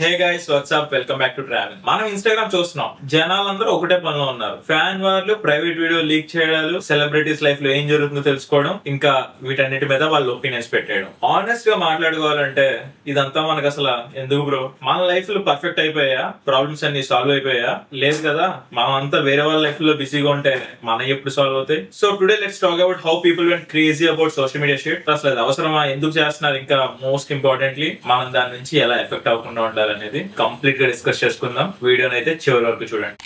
Hey guys WhatsApp welcome back to travel. మనం Instagram చూస్తున్నాం, జనాలందరూ ఒకటే పనిలో ఉన్నారు. ఫ్యాన్ వార్లు, ప్రైవేట్ వీడియో లీక్ చేయడాలు, సెలబ్రిటీస్ లైఫ్ లో ఏం జరుగుతుందో తెలుసుకోవడం, ఇంకా వీటన్నిటి మీద వాళ్ళు ఒపీనియన్స్ పెట్టేయడం. ఆనెస్ట్ గా మాట్లాడుకోవాలంటే ఇదంతా మనకు అసలు ఎందుకు బ్రో? మన లైఫ్ లో పర్ఫెక్ట్ అయిపోయా, ప్రాబ్లమ్స్ అన్ని సాల్వ్ అయిపోయా? లేదు కదా, మనం అంతా వేరే వాళ్ళ లైఫ్ లో బిజీగా ఉంటే మన ఎప్పుడు సాల్వ్ అవుతాయి? So today let's talk about how people vent crazy about social media shit. అసలు అది అవసరమా, ఎందుకు చేస్తున్నారు, ఇంకా మోస్ట్ ఇంపార్టెంట్లీ మనం దాని నుంచి ఎలా ఎఫెక్ట్ అవ్వకుండా ఉండాలి అనేది కంప్లీట్ గా డిస్కస్ చేసుకుందాం. వీడియోని అయితే చివరి వరకు చూడండి.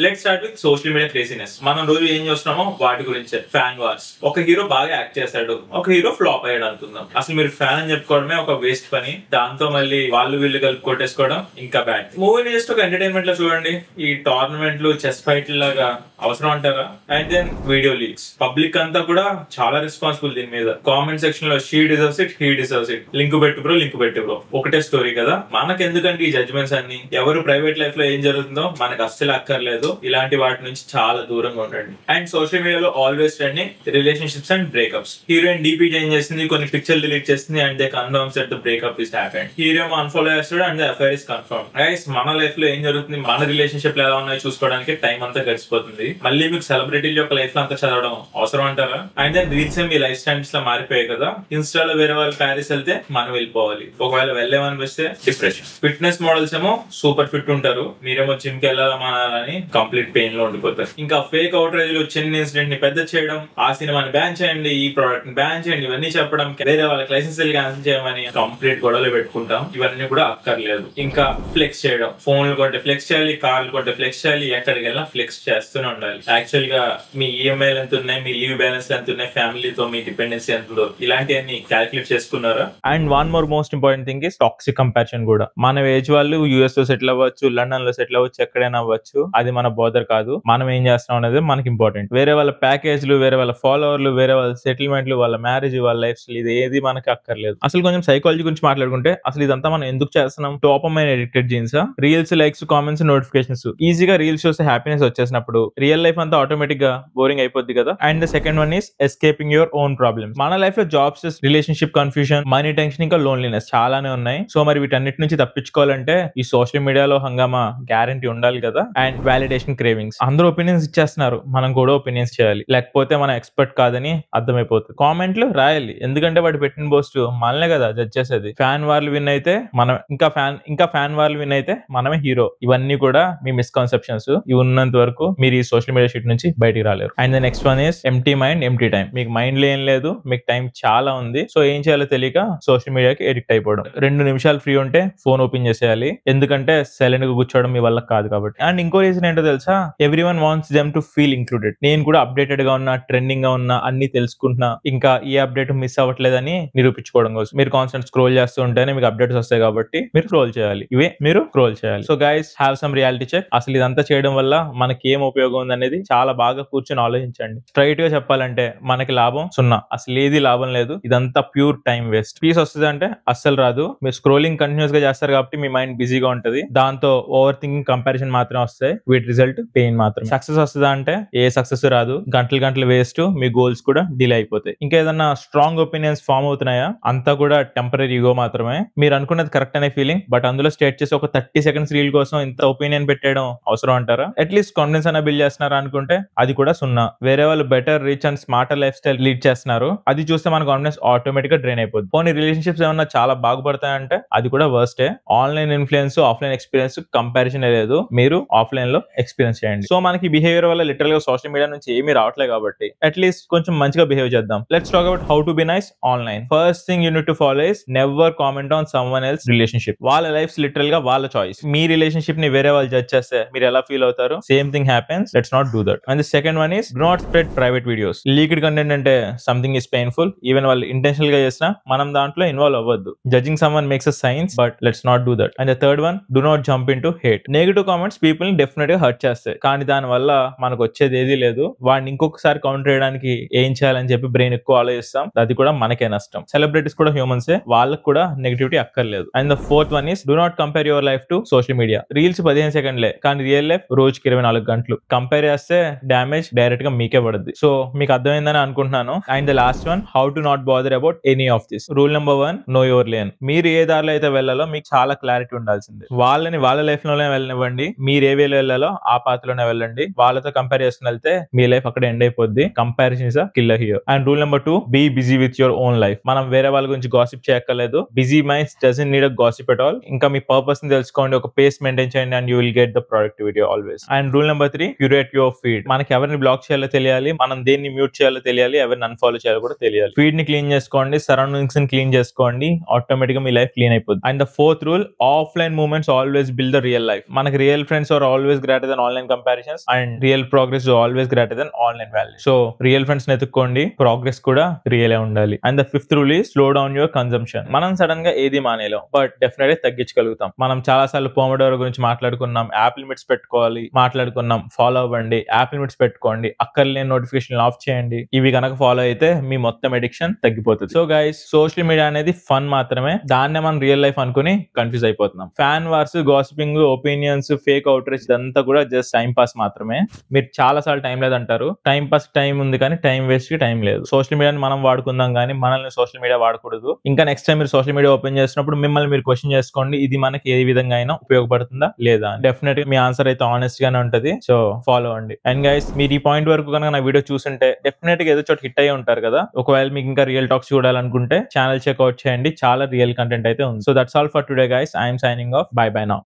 Let's start with social media craziness. మనం రోజు ఏం చూస్తున్నామో వాటి గురించే. Fan wars. ఒక హీరో బాగా యాక్ట్ చేశాడు, ఒక హీరో ఫ్లాప్ అయ్యాడు అనుకుందాం. అసలు మీరు ఫ్యాన్ అని చెప్పుకోవడమే ఒక వేస్ట్ పని, దాంతో మళ్ళీ వాళ్ళు వీళ్ళు కలిపి కొట్టేసుకోవడం ఇంకా బ్యాడ్. మూవీని జస్ట్ ఒక ఎంటర్టైన్మెంట్ లో చూడండి. ఈ టోర్నమెంట్లు, చెస్ ఫైట్ లాగా అవసరం అంటారా? And then video leaks. Public అంతా కూడా చాలా రెస్పాన్సిబుల్ దీని మీద. కామెంట్ సెక్షన్ లో she deserves it, he deserves it, link పెట్టు బ్రో, లింక్ పెట్టు బ్రో, ఒకటే స్టోరీ కదా. మనకు ఎందుకంటే ఈ జడ్జ్మెంట్స్ అన్ని, ఎవరు ప్రైవేట్ లైఫ్ లో ఏం జరుగుతుందో మనకు అస్సలు అక్కర్లేదు. ఇలాంటి వాటి నుంచి చాలా దూరంగా ఉండండి. అండ్ సోషల్ మీడియాలో always trending relationships and breakups. Heroine DP change చేసింది, కొన్ని పిక్చర్లు డిలీట్ చేసింది, and they confirms that the breakup is happened. Hero unfollow చేస్తాడు and the affair is confirm. Guys, మన లైఫ్ లో ఏం జరుగుతుంది, మన రిలేషన్షిప్ ఎలా ఉన్నాయో చూసుకోవడానికి టైం అంతా గడిచిపోతుంది. మళ్ళీ మీకు సెలబ్రిటీల యొక్క లైఫ్ లో అంతా చదవడం అవసరం అంటారా? అండ్ దెన్ రీల్స్ మీ లైఫ్ స్టైల్స్ లో మారిపోయాయి కదా. ఇన్స్టాలో వేరే వాళ్ళు ప్యారిస్ వెళ్తే మనం వెళ్ళిపోవాలి, ఒకవేళ వెళ్ళేమనిపిస్తే డిప్రెషన్. ఫిట్నెస్ మోడల్స్ ఏమో సూపర్ ఫిట్ ఉంటారు, మీరేమో జిమ్ కి వెళ్ళాలా మానాలని కంప్లీట్ పెయిన్ లో ఉండిపోతారు. ఇంకా ఫేక్ అవుట్రేజ్ లో చిన్న ఇన్సిడెంట్ ని పెద్ద చేయడం, ఆ సినిమాని బ్యాన్ చేయండి, ఈ ప్రోడక్ట్ ని బ్యాన్ చేయండి, ఇవన్నీ చెప్పడం, వేరే వాళ్ళకి లైసెన్స్ క్యాన్సిల్ చేయమని కంప్లీట్ గొడవలు పెట్టుకుంటాం. ఇవన్నీ కూడా అక్కర్లేదు. ఇంకా ఫ్లెక్స్ చేయడం, ఫోన్లు కొంటే ఫ్లెక్స్ చేయాలి, కార్లు కొంటే ఫ్లెక్స్ చేయాలి, ఎక్కడికి వెళ్ళినా ఫ్లెక్స్ చేస్తూనే ఉండాలి. యాక్చువల్ గా మీ ఈఎంఐలు ఎంత ఉన్నాయి, మీ లీవ్ బ్యాలెన్స్ ఎంత ఉన్నాయి, ఫ్యామిలీతో మీ డిపెండెన్సీ ఎంత ఉందో, ఇలాంటివన్నీ క్యాలిక్యులేట్ చేసుకున్నారా? And one more most important thing is toxic comparison కూడా. మన ఏజ్ వాళ్ళు యూఎస్ లో సెటిల్ అవ్వచ్చు, లండన్ లో సెటిల్ అవ్వచ్చు, ఎక్కడైనా అవ్వచ్చు, అది మన బోదర్ కాదు. మనం ఏం చేస్తున్నాం అనేది మనకి ఇంపార్టెంట్. వేరే వాళ్ళ ప్యాకేజ్లు, వేరే వాళ్ళ ఫాలోవర్లు, వేరే వాళ్ళ సెటిల్మెంట్లు, వాళ్ళ మ్యారేజ్, వాళ్ళ లైఫ్ స్టైల్, ఇది ఏది మనకి అక్కర్లేదు. అసలు కొంచెం సైకాలజీ గురించి మాట్లాడుకుంటే, అసలు ఇదంతా మనం ఎందుకు చేస్తున్నాం? Dopamine addicted jeans, reels, likes, comments, notifications. ఈజీగా రీల్స్ చూస్తే హ్యాపీనెస్ వచ్చేసినప్పుడు రియల్ లైఫ్ అంతా ఆటోమేటిక్ గా బోరింగ్ అయిపోద్ది కదా. And the second one is escaping your own problems. మన లైఫ్ లో jobs, relationship confusion, money tension, ఇంకా లోన్లీనెస్ చాలానే ఉన్నాయి. సో మరి వీటన్నిటి నుంచి తప్పించుకోవాలంటే ఈ సోషల్ మీడియాలో హంగామా గ్యారంటీ ఉండాలి కదా. And validation cravings. అందరూ ఒపీనియన్స్ ఇచ్చేస్తున్నారు, మనం కూడా ఒపీనియన్స్ చేయాలి, లేకపోతే మనం ఎక్స్పర్ట్ కాదని అర్థమైపోతుంది. కామెంట్లు రాయాలి, ఎందుకంటే వాడు పెట్టిన పోస్ట్ మనలే కదా జడ్జ్ చేసేది. ఫ్యాన్ వార్లు విన్ అయితే మనం, ఇంకా ఫ్యాన్ వార్లు విన్ అయితే మనమే హీరో. ఇవన్నీ కూడా మీ మిస్కన్సెప్షన్స్. ఇవి ఉన్నంత వరకు మీరు ఈ సోషల్ మీడియా షీట్ నుంచి బయటికి రాలేరు. And the next one is empty mind, empty time. మీకు మైండ్ లో ఏం లేదు, మీకు టైం చాలా ఉంది. సో ఏం చేయాలో తెలియక సోషల్ మీడియాకి ఎడిక్ట్ అయిపోవడం. 2 నిమిషాలు ఫ్రీ ఉంటే ఫోన్ ఓపెన్ చేసేయాలి, ఎందుకంటే సైలెంట్ గా కూర్చోవడం మీ వల్ల కాదు కాబట్టి. అండ్ ఇంకో రీజన్ ఏంటో తెలుసా? Everyone wants them to feel included. నేను కూడా అప్డేటెడ్ గా ఉన్నా, ట్రెండింగ్ గా ఉన్నా, అన్ని తెలుసుకుంటున్నా, ఇంకా ఏ అప్డేట్ మిస్ అవ్వట్లేదని నిరూపించుకోవడం కోసం. మీరు కాన్స్టెంట్ స్క్రోల్ చేస్తూ ఉంటేనే మీకు అప్డేట్స్ వస్తాయి కాబట్టి మీరు స్క్రోల్ చేయాలి, ఇవే మీరు స్క్రోల్ చేయాలి. So guys, have some reality check. అసలు ఇదంతా చేయడం వల్ల మనకి ఏం ఉపయోగం ఉంది అనేది చాలా బాగా కూర్చొని ఆలోచించండి. స్ట్రైట్ గా చెప్పాలంటే మనకి లాభం 0, అసలు ఏది లాభం లేదు. ఇదంతా ప్యూర్ టైం వేస్ట్. పీస్ వస్తుంది అంటే అస్సలు రాదు. మీరు స్క్రోలింగ్ కంటిన్యూస్ గా చేస్తారు కాబట్టి మీ మైండ్ బిజీగా ఉంటది, దాంతో ఓవర్ థింకింగ్, కంపారిజన్ మాత్రమే వస్తాయి. వీటి రిజల్ట్ పెయిన్ మాత్రమే. సక్సెస్ వస్తుందా అంటే ఏ సక్సెస్ రాదు. గంటలు వేస్ట్, మీ గోల్స్ కూడా డిలే అయిపోతాయి. ఇంకా ఏదన్నా స్ట్రాంగ్ ఒపీనియన్స్ ఫామ్ అవుతున్నాయా? అంతా కూడా టెంపరీ ఈగో మాత్రమే. మీరు అనుకున్నది కరెక్ట్ అనే ఫీలింగ్, బట్ అందులో స్టేట్ చేసి ఒక 30 సెకండ్స్ రీల్ కోసం ఇంత ఒపీనియన్ పెట్టడం అవసరం అంటారా? అట్లీస్ట్ కాన్ఫిడెన్స్ అన్న బిల్డ్ చేస్తున్నారా అనుకుంటే అది కూడా 0. వేరే వాళ్ళు better, rich and smarter life style lead చేస్తున్నారు, అది చూస్తే మన కాన్ఫిడెన్స్ ఆటోమేటిక్ గా డ్రైన్ అయిపోతుంది. పోనీ రిలేషన్షిప్స్ ఏమన్నా చాలా బాగుపడతాయంటే అది కూడా వర్స్టే. Online influence, offline experience comparison లేదు. మీరు ఆఫ్లైన్ లో ఎక్స్పీరియన్స్ చేయండి. సో మనకి బిహేవియర్ వల్ల లిటరల్ గా సోషల్ మీడియా నుంచి ఏమీ రావట్లేదు కాబట్టి అట్లీస్ట్ కొంచెం మంచిగా బిహేవ్ చేద్దాం. Let's talk about how to be nice online. First thing you need to follow is never comment on someone else relationship. వాళ్ళ లైఫ్ లిటరల్ గా వాళ్ళ చాయిస్. మీ రిలేషన్షిప్ ని వేరే వాళ్ళు జడ్జ్ చేస్తే మీరు ఎలా ఫీల్ అవుతారు? Same thing happens. Let's not do that. And the second one is do not spread private videos. Leaked content అంటే సంథింగ్ ఇస్ పెయిన్ఫుల్. ఈవెన్ వాళ్ళు ఇంటెన్షనల్ గా చేసినా మనం దాంట్లో ఇన్వాల్వ్ అవ్వద్దు. Judging someone makes a science, but let's not do that. And the third one, do not jump in to hate. Negative comments people ని definite గా hurt చేస్తాయి. కానీ దాని వల్ల మనకు వచ్చేది ఏదీ లేదు. వాడిని ఇంకొకసారి కౌంటర్ చేయడానికి ఏం చేయాలని చెప్పి బ్రెయిన్ ఎక్కువ ఆలోచిస్తాం. అది కూడా మనకే నష్టం. సెలబ్రిటీస్ కూడా హ్యూమన్సే, వాళ్ళకి కూడా నెగిటివిటీ అక్కర్లేదు. And the fourth one is do not compare your life to social media. Reels 15 సెకండ్లే, కానీ రియల్ లైఫ్ రోజుకి 24 గంటలు. కంపేర్ చేస్తే డ్యామేజ్ డైరెక్ట్ గా మీకే పడుద్ది. సో మీకు అర్థమైందని అనుకుంటున్నాను. And the last one, how to not bother about any of this. Rule number 1, know your lane. మీరు ఏ దారిలో అయితే వెళ్ళాలో మీకు చాలా క్లారిటీ ఉండాల్సిందే. వాళ్ళని వాళ్ళ లైఫ్ లోనే వెళ్ళనివ్వండి, మీరు ఏ వేలో వెళ్ళాలో ఆ పాత్రలోనే వెళ్ళండి. వాళ్ళతో కంపేర్ చేసుకుని వెళ్తే మీ లైఫ్ అక్కడ ఎండ్ అయిపోద్ది. Comparison is a killer here. And rule number 2, be busy with your own life. మనం వేరే వాళ్ళ గురించి గాసిప్ చేయక్కర్లేదు. Busy minds doesn't need a gossip at all. ఇంకా మీ పర్పస్ ని తెలుసుకోండి, ఒక పేస్ మెయింటైన్ చేయండి, and you will get the productivity always. And rule number 3, curate your feed. మనకి ఎవరిని బ్లాక్ చేయాలో తెలియాలి, మనం దేన్ని మ్యూట్ చేయాలో తెలియాలి, ఎవరిని అన్ఫాలో చేయాలో కూడా తెలియాలి. ఫీడ్ ని క్లీన్ చేసుకోండి, సరౌండింగ్స్ ని క్లీన్ చేసుకోండి, ఆటోమేటిక్ గా మీ లైఫ్ క్లీన్ అయిపోద్ది. And the fourth rule, offline moments always build the real life. మనకి real friends are always greater than online comparisons, and real progress always greater than online value. So real friends ని ఎత్తుక్కోండి, progress కూడా real ఉండాలి. And the fifth rule is slow down your consumption. మనం sudden గా ఏది మానేలాం, but definite గా తగ్గించగలుగుతాం. మనం చాలా సార్లు పోమోడోరో గురించి మాట్లాడుకున్నాం, యాప్ లిమిట్స్ పెట్టుకోవాలి మాట్లాడుకున్నాం. ఫాలో అవ్వండి, యాప్ లిమిట్స్ పెట్టుకోండి, అక్కర్లేని నోటిఫికేషన్ ఆఫ్ చేయండి. ఇవి కనుక ఫాలో అయితే మీ మొత్తం ఎడిక్షన్ తగ్గిపోతుంది. సో గైస్, సోషల్ మీడియా అనేది ఫన్ మాత్రమే, దాన్నే మనం రియల్ లైఫ్ అనుకుని కన్ఫ్యూజ్ అయిపోతున్నాం. Fan wars, gossiping, opinions, fake outreach ఇదంతా కూడా జస్ట్ టైం పాస్ మాత్రమే. మీరు చాలా సార్లు టైం లేదంటారు, టైం పాస్ టైం ఉంది కానీ టైం వేస్ట్ కి టైం లేదు. సోషల్ మీడియాని మనం వాడుకుందాం కానీ మనల్ని సోషల్ మీడియా వాడకూడదు. ఇంకా నెక్స్ట్ టైం మీరు సోషల్ మీడియా ఓపెన్ చేసినప్పుడు మిమ్మల్ని మీరు క్వశ్చన్ చేసుకోండి, ఇది మనకి ఏ విధంగా అయినా ఉపయోగపడుతుందా లేదా. డెఫినెట్ గా మీ ఆన్సర్ అయితే ఆనెస్ట్ గానే ఉంటది. సో ఫాలో అండి. అండ్ గైస్, మీరు ఈ పాయింట్ వరకు కనుక నా వీడియో చూస్తుంటే డెఫినెట్ గా ఏదో చోట హిట్ అయ్యి ఉంటారు కదా. ఒకవేళ మీకు ఇంకా రియల్ టాక్స్ చూడాలనుకుంటే ఛానల్ చెక్అవుట్ చేయండి, చాలా రియల్ కంటెంట్ అయితే ఉంది. So that's all for today guys. I'm signing off. By by now.